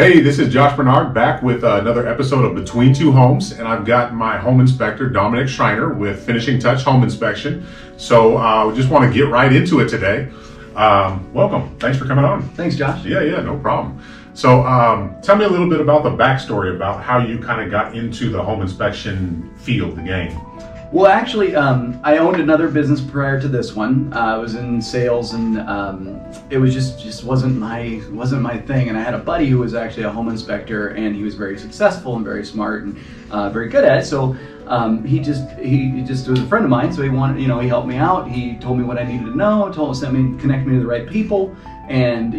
Hey, this is Josh Barnard back with another episode of Between Two Homes, and I've got my home inspector, Dominic Schriener, with Finishing Touch Home Inspection. So we just want to get right into it today. Welcome. Thanks for coming on. Thanks, Josh. Yeah, no problem. So tell me a little bit about the backstory about how you kind of got into the home inspection field, the game. Well, actually, I owned another business prior to this one. I was in sales, and it was just wasn't my thing. And I had a buddy who was actually a home inspector, and he was very successful and very smart and very good at it. So he just was a friend of mine. So he wanted, he helped me out. He told me what I needed to know. Connect me to the right people, and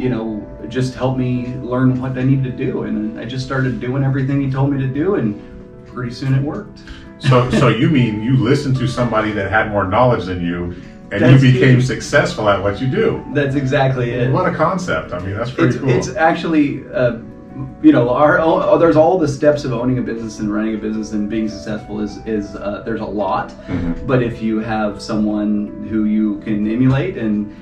just helped me learn what I needed to do. And I just started doing everything he told me to do, and pretty soon it worked. So you mean you listened to somebody that had more knowledge than you, and you became successful at what you do? That's exactly it. What a concept! I mean, that's pretty cool. It's actually, there's all the steps of owning a business and running a business and being successful is there's a lot. Mm-hmm. But if you have someone who you can emulate and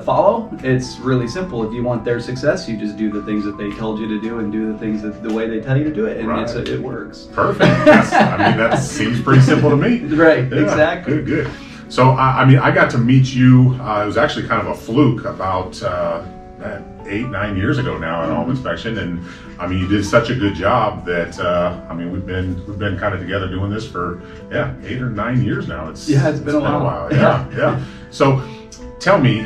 follow, it's really simple. If you want their success, you just do the things that they told you to do and do the things the way they tell you to do it, and right. It works. Perfect. That seems pretty simple to me. Right. Yeah, exactly. Good. So I got to meet you. It was actually kind of a fluke about 8-9 years ago now at home inspection, and you did such a good job that we've been kind of together doing this for 8 or 9 years now. It's been a while. Yeah. So tell me,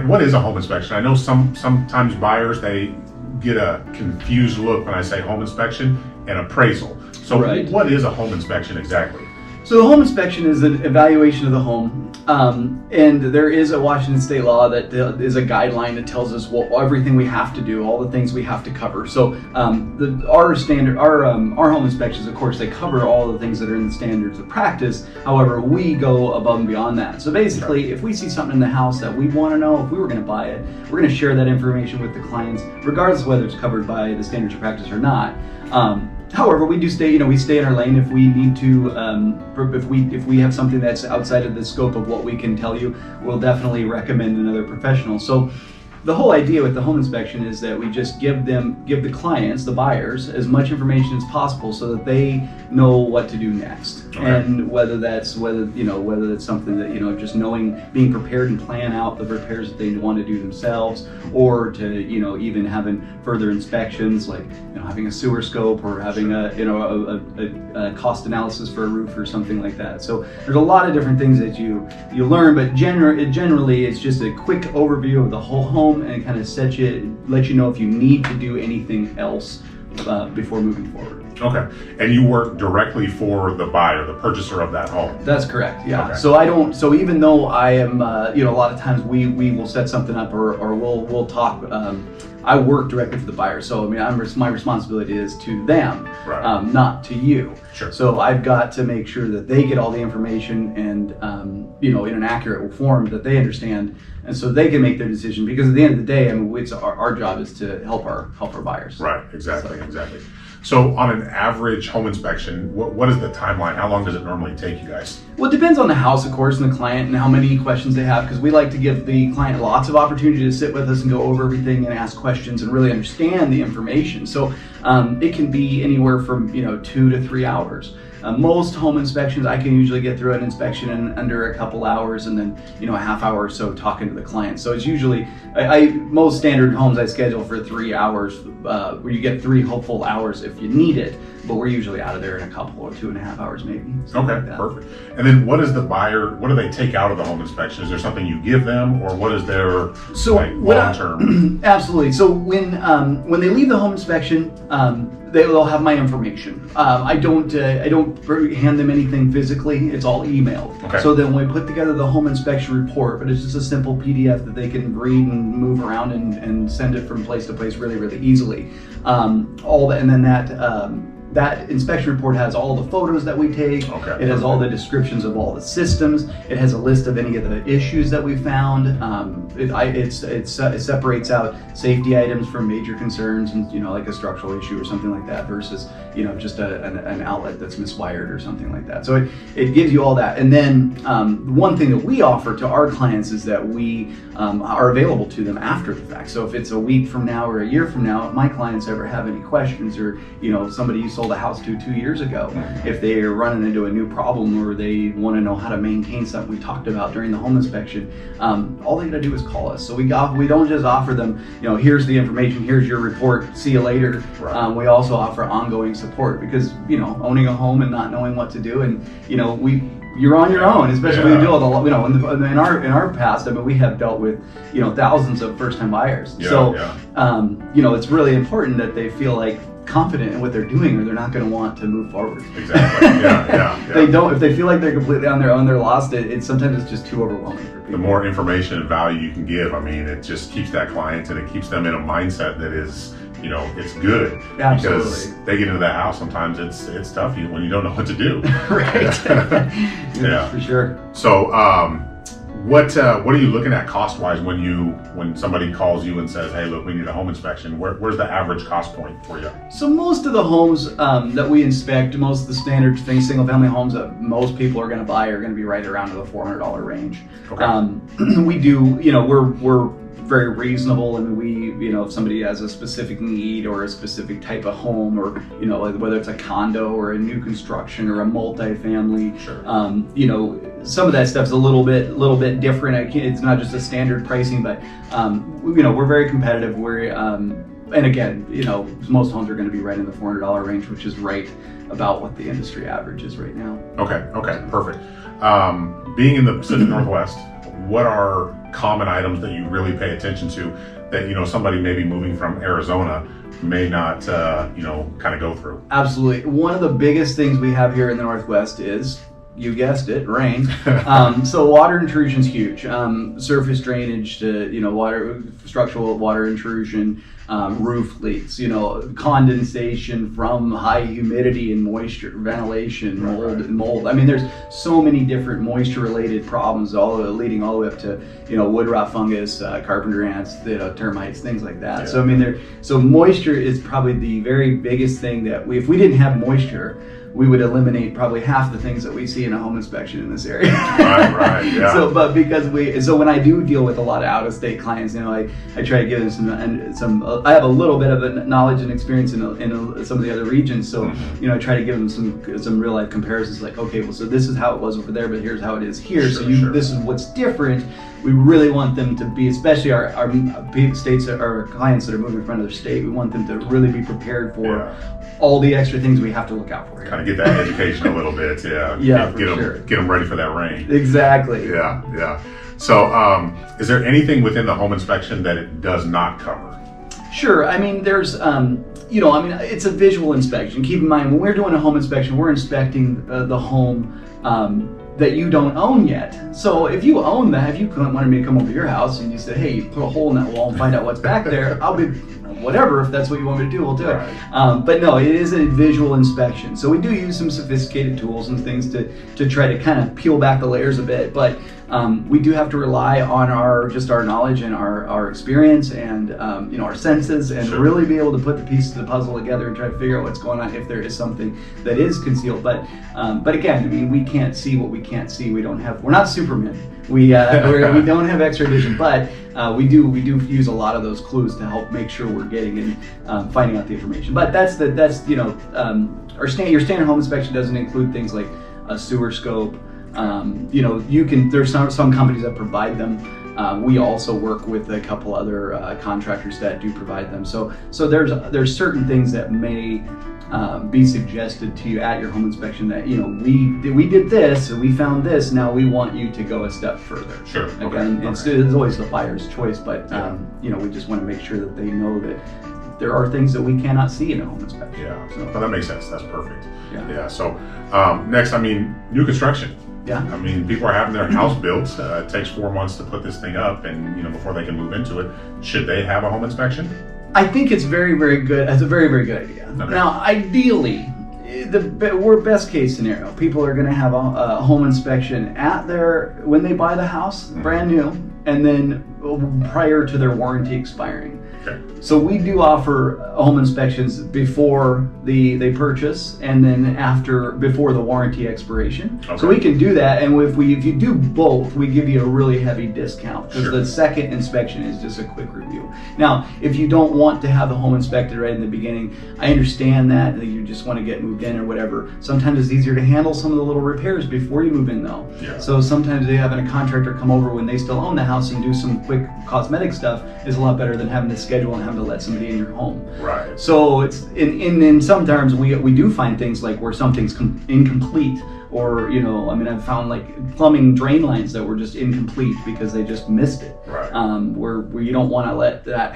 what is a home inspection? I know sometimes buyers, they get a confused look when I say home inspection and appraisal. So right. What is a home inspection exactly? So the home inspection is an evaluation of the home, and there is a Washington state law that is a guideline that tells us everything we have to do, all the things we have to cover. So our home inspections, of course, they cover all the things that are in the standards of practice. However, we go above and beyond that. So basically, if we see something in the house that we want to know, if we were going to buy it, we're going to share that information with the clients, regardless of whether it's covered by the standards of practice or not. However, we do stay, we stay in our lane if we need to, if we have something that's outside of the scope of what we can tell you, we'll definitely recommend another professional. So the whole idea with the home inspection is that we just give the clients, the buyers, as much information as possible so that they know what to do next. Okay. And whether that's something that, just knowing, being prepared and plan out the repairs that they want to do themselves, or to, even having further inspections, like, having a sewer scope, or having a cost analysis for a roof or something like that. So there's a lot of different things that you learn, but generally it's just a quick overview of the whole home, and it kind of let you know if you need to do anything else before moving forward. Okay. And you work directly for the buyer, the purchaser of that home? That's correct, yeah. Okay. So even though I am, a lot of times we will set something up or we'll talk, I work directly for the buyer. So, my responsibility is to them, right. Not to you. Sure. So I've got to make sure that they get all the information and, in an accurate form that they understand, and so they can make their decision, because at the end of the day, it's our job is to help our buyers. Right, exactly. So on an average home inspection, what is the timeline? How long does it normally take you guys? Well, it depends on the house, of course, and the client, and how many questions they have, because we like to give the client lots of opportunity to sit with us and go over everything and ask questions and really understand the information. So it can be anywhere from 2 to 3 hours. Most home inspections, I can usually get through an inspection in under a couple hours, and then a half hour or so talking to the client. So it's usually, most standard homes I schedule for 3 hours, where you get 3 full hours if you need it, but we're usually out of there in a couple, or 2.5 hours maybe. Okay, like perfect. And then what do they take out of the home inspection? Is there something you give them, or what is their long term? Absolutely. So when they leave the home inspection, they'll have my information. I don't hand them anything physically. It's all emailed. Okay. So then we put together the home inspection report, but it's just a simple PDF that they can read and move around and send it from place to place really, really easily. And then that inspection report has all the photos that we take. Okay. It has all the descriptions of all the systems. It has a list of any of the issues that we found. It separates out safety items from major concerns, and like a structural issue or something like that, versus just an outlet that's miswired or something like that. So it gives you all that. And then one thing that we offer to our clients is that we are available to them after the fact. So if it's a week from now or a year from now, if my clients ever have any questions, or somebody you sold a house to 2 years ago, if they are running into a new problem or they want to know how to maintain something we talked about during the home inspection, all they got to do is call us. So we don't just offer them, here's the information, here's your report, see you later. Right. We also offer ongoing support, because owning a home and not knowing what to do, and you're on your own, especially when you deal with a lot. In our past, we have dealt with thousands of first-time buyers. It's really important that they feel like confident in what they're doing, or they're not going to want to move forward. Exactly. Yeah. If they feel like they're completely on their own, they're lost. Sometimes it's just too overwhelming for people. The more information and value you can give, it just keeps that client, and it keeps them in a mindset that is, it's good. Absolutely. Because they get into that house, sometimes it's tough when you don't know what to do. Right. Yeah, for sure. So, what are you looking at cost-wise when somebody calls you and says, "Hey, look, we need a home inspection"? Where's the average cost point for you? So most of the homes that we inspect, most of the standard things, single-family homes that most people are going to buy, are going to be right around the $400 range. Okay. We do, we're very reasonable, and if somebody has a specific need or a specific type of home, or whether it's a condo or a new construction or a multifamily, sure. Some of that stuff's a little bit different. It's not just a standard pricing, but we're very competitive. And again, most homes are going to be right in the $400 range, which is right about what the industry average is right now. Okay, perfect. Being in the Pacific Northwest, what are common items that you really pay attention to that somebody maybe moving from Arizona may not kind of go through? Absolutely. One of the biggest things we have here in the Northwest is, you guessed it, rain. So water intrusion is huge. Surface drainage to water, structural water intrusion, roof leaks, condensation from high humidity and moisture, ventilation, mold. There's so many different moisture-related problems, leading all the way up to wood rot fungus, carpenter ants, termites, things like that. Yeah. So moisture is probably the very biggest thing that if we didn't have moisture, we would eliminate probably half the things that we see in a home inspection in this area. Right, yeah. So when I do deal with a lot of out-of-state clients, I try to give them some. I have a little bit of a knowledge and experience in some of the other regions, so I try to give them some real life comparisons. Like, okay, well, so this is how it was over there, but here's how it is here. Sure. This is what's different. We really want them to be, especially our states, our clients that are moving from another state. We want them to really be prepared for all the extra things we have to look out for here. Kind of get that education a little bit, get them ready for that rain. Exactly. Yeah. So, is there anything within the home inspection that it does not cover? Sure. There's, it's a visual inspection. Keep in mind, when we're doing a home inspection, we're inspecting the home that you don't own yet. So if you own that, if you wanted me to come over to your house and you said, hey, put a hole in that wall and find out what's back there, I'll be, whatever, if that's what you want me to do, we'll do it. But no, it is a visual inspection. So we do use some sophisticated tools and things to try to kind of peel back the layers a bit. But we do have to rely on our knowledge and our experience and our senses, and really be able to put the pieces of the puzzle together and try to figure out what's going on if there is something that is concealed. But again, we can't see what we can't see. We're not Superman. We don't have X-ray vision, but we do use a lot of those clues to help make sure we're getting and finding out the information. But your standard home inspection doesn't include things like a sewer scope. There's some companies that provide them. We also work with a couple other contractors that do provide them. So there's certain things that may be suggested to you at your home inspection that we did this and we found this. Now we want you to go a step further. Sure. Again, it's always the buyer's choice, but we just want to make sure that they know that there are things that we cannot see in a home inspection. Yeah. So that makes sense. That's perfect. Yeah. So next, new construction. Yeah. People are having their house built. It takes 4 months to put this thing up, and before they can move into it, should they have a home inspection? I think it's very, very good. It's a very, very good idea. Okay. Now, ideally, we're best case scenario. People are going to have a home inspection when they buy the house, brand new, and then prior to their warranty expiring. Okay. So we do offer home inspections before they purchase, and then before the warranty expiration. Okay. So we can do that, and if you do both, we give you a really heavy discount, because Sure. the second inspection is just a quick review. Now, if you don't want to have the home inspected right in the beginning, I understand that you just want to get moved in or whatever. Sometimes it's easier to handle some of the little repairs before you move in, though. Yeah. So sometimes having a contractor come over when they still own the house and do some quick cosmetic stuff is a lot better than having to schedule and having to let somebody in your home. Right. So it's in some terms we do find things like where something's incomplete, or I've found like plumbing drain lines that were just incomplete because they just missed it. Right. Where you don't want to let that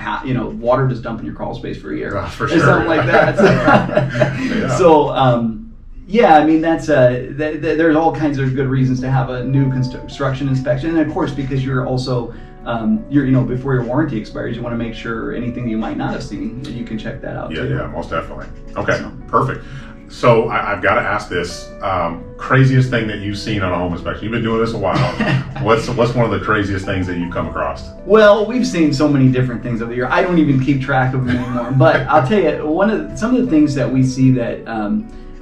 water just dump in your crawl space for a year For or sure. something like that. Yeah. So that's there's all kinds of good reasons to have a new construction inspection, and of course because you're also before your warranty expires, you want to make sure anything you might not have seen, you can check that out too. Yeah, most definitely. Okay, perfect. So I've got to ask this, craziest thing that you've seen on a home inspection. You've been doing this a while. What's one of the craziest things that you've come across? Well, we've seen so many different things over the year. I don't even keep track of them anymore. But I'll tell you, some of the things that we see that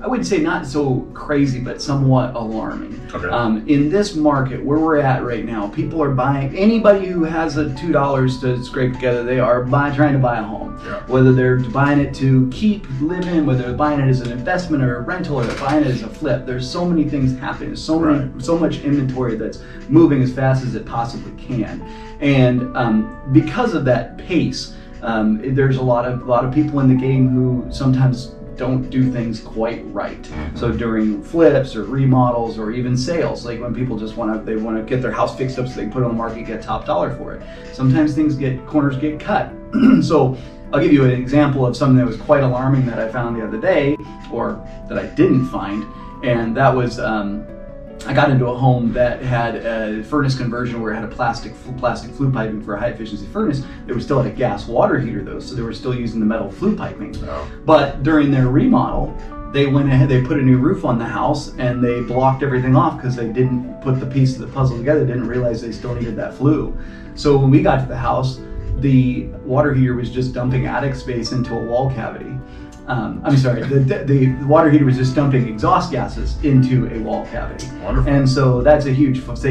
I would say not so crazy, but somewhat alarming. Okay. In this market where we're at right now, people are buying. Anybody who has $2 to scrape together, they are trying to buy a home. Yeah. Whether they're buying it to live in, whether they're buying it as an investment or a rental, or they're buying it as a flip. There's so many things happening. So much inventory that's moving as fast as it possibly can, and because of that pace, there's a lot of people in the game who sometimes don't do things quite right. Mm-hmm. So during flips or remodels or even sales, like when people just want to get their house fixed up so they can put it on the market, get top dollar for it. Sometimes corners get cut. So I'll give you an example of something that was quite alarming that I found the other day, or that I didn't find, and that was I got into a home that had a furnace conversion where it had a plastic flue piping for a high efficiency furnace. They were still at a gas water heater though, so they were still using the metal flue piping. Oh. But during their remodel, they went ahead, they put a new roof on the house, and they blocked everything off because they didn't put the piece of the puzzle together, didn't realize they still needed that flue. So when we got to the house, the water heater was just dumping attic space into a wall cavity. The water heater was just dumping exhaust gases into a wall cavity. Wonderful. And so that's a huge health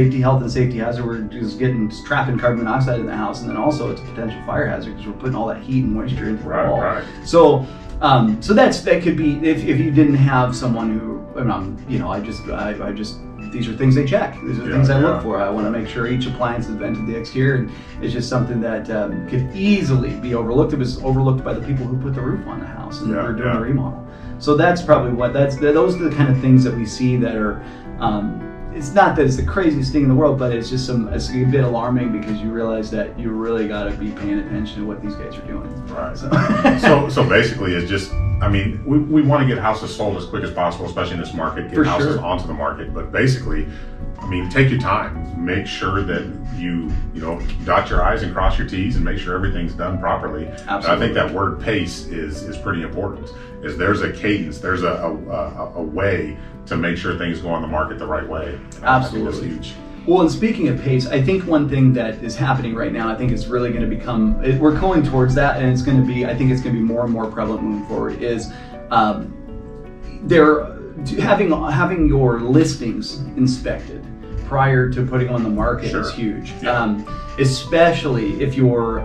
and safety hazard. We're just trapping carbon monoxide in the house, and then also it's a potential fire hazard because we're putting all that heat and moisture into the wall. Right. So that could be if you didn't have someone who I just these are things they check. These are things I look for. I want to make sure each appliance is vented the exterior, and it's just something that could easily be overlooked. It was overlooked by the people who put the roof on the house and were doing the remodel. So that's probably those are the kind of things that we see that are. It's not that it's the craziest thing in the world, but it's just it's a bit alarming because you realize that you really got to be paying attention to what these guys are doing. Right. So basically, it's just. We want to get houses sold as quick as possible, especially in this market. Get houses onto the market, but basically, take your time. Make sure that you dot your I's and cross your T's, and make sure everything's done properly. Absolutely. And I think that word pace is pretty important. There's a cadence, there's a way to make sure things go on the market the right way. Absolutely. I think that's huge. Well, and speaking of pace, I think one thing that is happening right now, I think it's really going to become, we're going towards that, and I think it's going to be more and more prevalent moving forward, is having your listings inspected prior to putting on the market is huge. Yeah. Especially if you're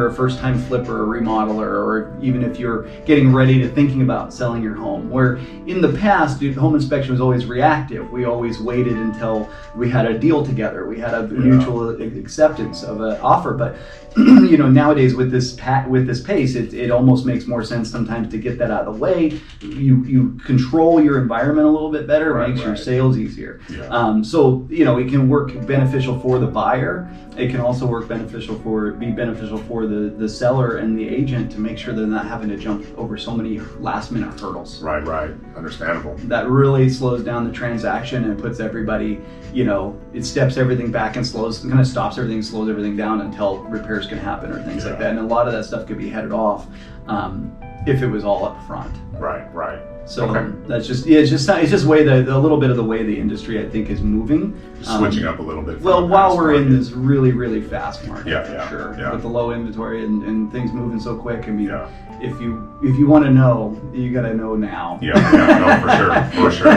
a first-time flipper or remodeler, or even if you're getting ready to thinking about selling your home. Where in the past, home inspection was always reactive. We always waited until we had a deal together. We had a mutual acceptance of an offer. But nowadays with this pace, it almost makes more sense sometimes to get that out of the way. You control your environment a little bit better, makes your sales easier. Yeah. So it can work beneficial for the buyer. It can also be beneficial for the seller and the agent to make sure they're not having to jump over so many last minute hurdles. Right. Understandable. That really slows down the transaction and puts everybody, it steps everything back and kind of stops everything, slows everything down until repairs can happen or things like that. And a lot of that stuff could be headed off if it was all up front. Right. So Okay. that's just it's just way a little bit of the way the industry I think is moving. Switching up a little bit. from Well, the while past we're in market. this really fast market, Yeah, for yeah, sure, yeah. with the low inventory and things moving so quick. I mean, Yeah. if you want to know, you got to know now. Yeah, no, for sure.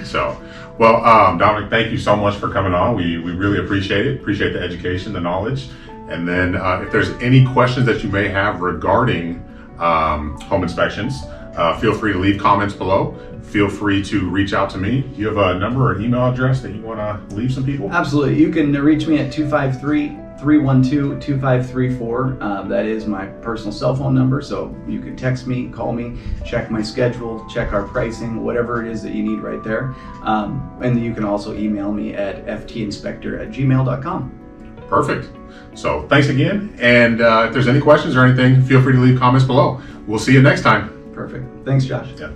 So, well, Dominic, thank you so much for coming on. We really appreciate it. Appreciate the education, the knowledge. And then if there's any questions that you may have regarding home inspections, feel free to leave comments below. Feel free to reach out to me. Do you have a number or email address that you want to leave some people? Absolutely. You can reach me at 253-312-2534. That is my personal cell phone number. So you can text me, call me, check my schedule, check our pricing, whatever it is that you need right there. And you can also email me at ftinspector@gmail.com. Perfect. So thanks again. And if there's any questions or anything, feel free to leave comments below. We'll see you next time. Perfect. Thanks, Josh. Yeah.